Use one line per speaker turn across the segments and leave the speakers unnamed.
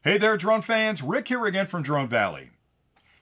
Hey there drone fans, Rick here again from Drone Valley.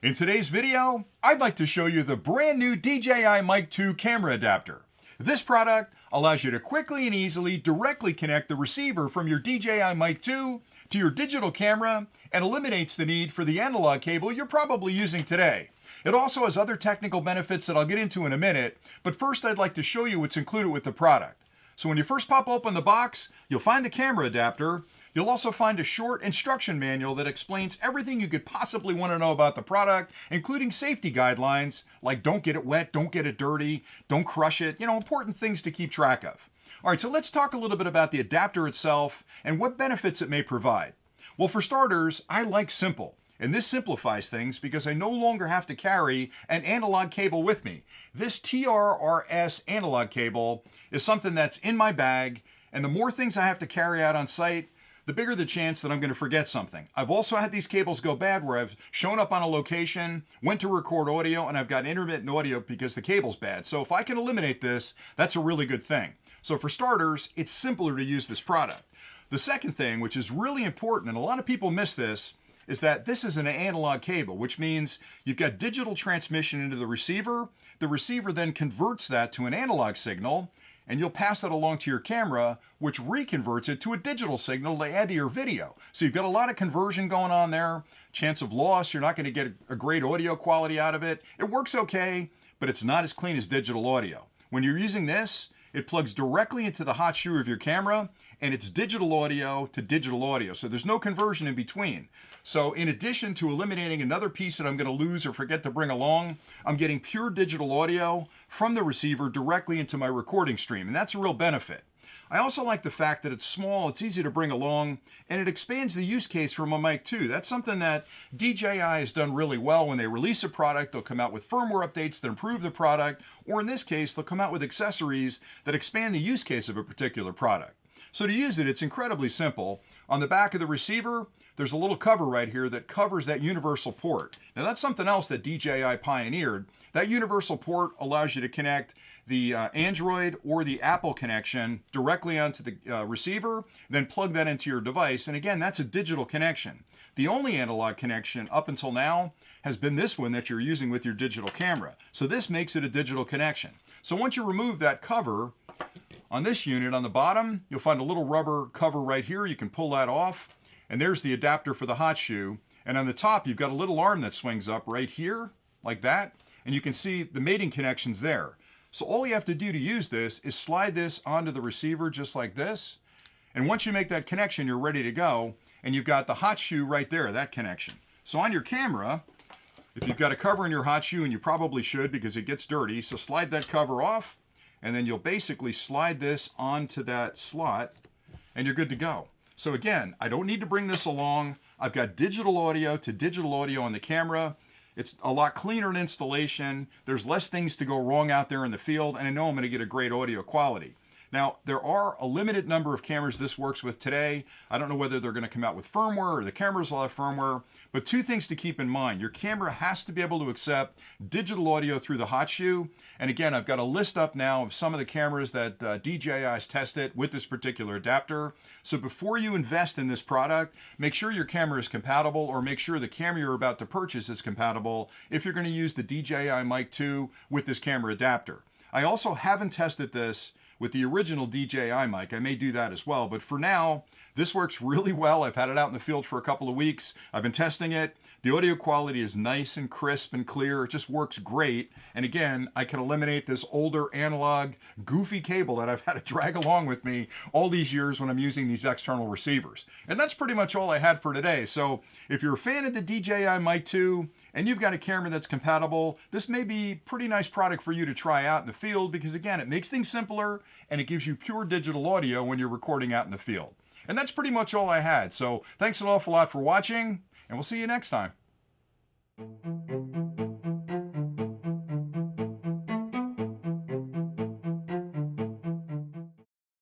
In today's video, I'd like to show you the brand new DJI Mic 2 camera adapter. This product allows you to quickly and easily directly connect the receiver from your DJI Mic 2 to your digital camera and eliminates the need for the analog cable you're probably using today. It also has other technical benefits that I'll get into in a minute, but first I'd like to show you what's included with the product. So when you first pop open the box, you'll find the camera adapter. You'll also find a short instruction manual that explains everything you could possibly want to know about the product, including safety guidelines like don't get it wet, don't get it dirty, don't crush it, important things to keep track of. All right, so let's talk a little bit about the adapter itself and what benefits it may provide. Well, for starters, I like simple. And this simplifies things because I no longer have to carry an analog cable with me. This TRRS analog cable is something that's in my bag, and the more things I have to carry out on site, the bigger the chance that I'm going to forget something. I've also had these cables go bad where I've shown up on a location, went to record audio, and I've got intermittent audio because the cable's bad. So if I can eliminate this, that's a really good thing. So for starters, it's simpler to use this product. The second thing, which is really important, and a lot of people miss this, is that this is an analog cable, which means you've got digital transmission into the receiver. The receiver then converts that to an analog signal, and you'll pass that along to your camera, which reconverts it to a digital signal to add to your video. So you've got a lot of conversion going on there. Chance of loss, you're not going to get a great audio quality out of it. It works okay, but it's not as clean as digital audio. When you're using this, it plugs directly into the hot shoe of your camera, and it's digital audio to digital audio. So there's no conversion in between. So in addition to eliminating another piece that I'm going to lose or forget to bring along, I'm getting pure digital audio from the receiver directly into my recording stream, and that's a real benefit. I also like the fact that it's small, it's easy to bring along, and it expands the use case for my Mic 2. That's something that DJI has done really well. When they release a product, they'll come out with firmware updates that improve the product, or in this case, they'll come out with accessories that expand the use case of a particular product. So to use it, it's incredibly simple. On the back of the receiver, there's a little cover right here that covers that universal port. Now that's something else that DJI pioneered. That universal port allows you to connect the Android or the Apple connection directly onto the receiver, then plug that into your device. And again, that's a digital connection. The only analog connection up until now has been this one that you're using with your digital camera. So this makes it a digital connection. So once you remove that cover, on this unit on the bottom, you'll find a little rubber cover right here. You can pull that off. And there's the adapter for the hot shoe. And on the top, you've got a little arm that swings up right here, like that. And you can see the mating connections there. So all you have to do to use this is slide this onto the receiver just like this. And once you make that connection, you're ready to go. And you've got the hot shoe right there, that connection. So on your camera, if you've got a cover in your hot shoe, and you probably should because it gets dirty, so slide that cover off. And then you'll basically slide this onto that slot, and you're good to go. So again, I don't need to bring this along. I've got digital audio to digital audio on the camera. It's a lot cleaner in installation. There's less things to go wrong out there in the field, and I know I'm going to get a great audio quality. Now, there are a limited number of cameras this works with today. I don't know whether they're going to come out with firmware or the cameras will have firmware, but two things to keep in mind. Your camera has to be able to accept digital audio through the hot shoe. And again, I've got a list up now of some of the cameras that DJI has tested with this particular adapter. So before you invest in this product, make sure your camera is compatible, or make sure the camera you're about to purchase is compatible if you're going to use the DJI Mic 2 with this camera adapter. I also haven't tested this with the original DJI mic. I may do that as well, but for now, this works really well. I've had it out in the field for a couple of weeks. I've been testing it. The audio quality is nice and crisp and clear. It just works great. And again, I can eliminate this older analog goofy cable that I've had to drag along with me all these years when I'm using these external receivers. And that's pretty much all I had for today. So if you're a fan of the DJI Mic 2 and you've got a camera that's compatible, this may be a pretty nice product for you to try out in the field because again, it makes things simpler and it gives you pure digital audio when you're recording out in the field. And that's pretty much all I had. So thanks an awful lot for watching, and we'll see you next time.